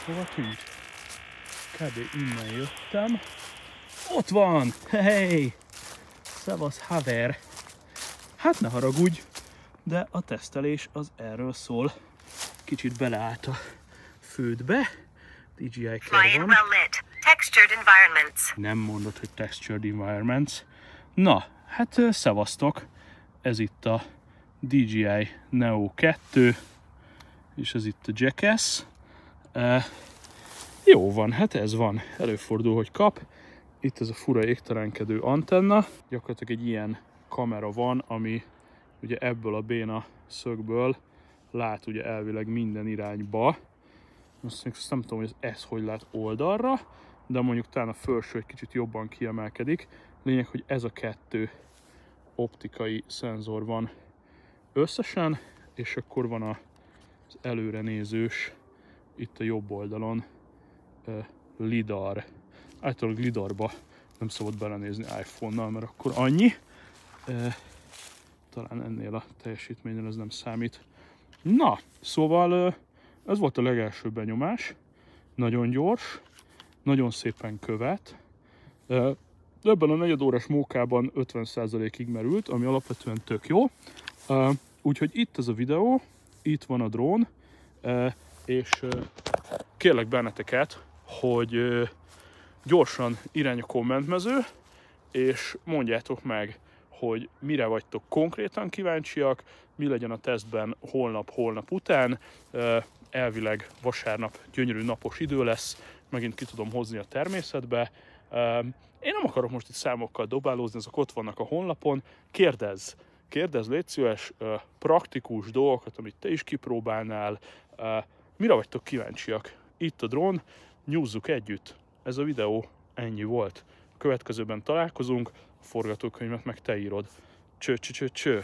Hova tűnt? Kb. Innen jöttem. Ott van! Hey! Szevasz, haver! Hát ne haragudj, de a tesztelés az erről szól. Kicsit beleállt a földbe. DJI kerben. Nem mondod, hogy textured environments. Na, hát szevasztok! Ez itt a DJI NEO 2, és ez itt a Jackass. Jó van, hát ez van. Előfordul, hogy kap. Itt ez a fura égtelenkedő antenna. Gyakorlatilag egy ilyen kamera van, ami ugye ebből a béna szögből lát ugye elvileg minden irányba. Azt nem tudom, hogy ez hogy lát oldalra, de mondjuk talán a felső egy kicsit jobban kiemelkedik. Lényeg, hogy ez a 2 optikai szenzor van összesen, és akkor van az előre nézős, itt a jobb oldalon LIDAR. Általában LIDAR-ba nem szabad belenézni iPhone-nal, mert akkor annyi. Talán ennél a teljesítményen ez nem számít. Na, szóval ez volt a legelső benyomás. Nagyon gyors, nagyon szépen követ. Ebben a negyedórás mókában 50%-ig merült, ami alapvetően tök jó. Úgyhogy itt ez a videó, itt van a drón, és kérlek benneteket, hogy gyorsan irány a kommentmező, és mondjátok meg, hogy mire vagytok konkrétan kíváncsiak, mi legyen a tesztben holnap után. Elvileg vasárnap gyönyörű napos idő lesz, megint ki tudom hozni a természetbe. Én nem akarok most itt számokkal dobálózni, azok ott vannak a honlapon. Kérdezz légy szíves, praktikus dolgokat, amit te is kipróbálnál. Mire vagytok kíváncsiak? Itt a drón, nyúzzuk együtt. Ez a videó ennyi volt. A következőben találkozunk, a forgatókönyvet meg te írod. Cső.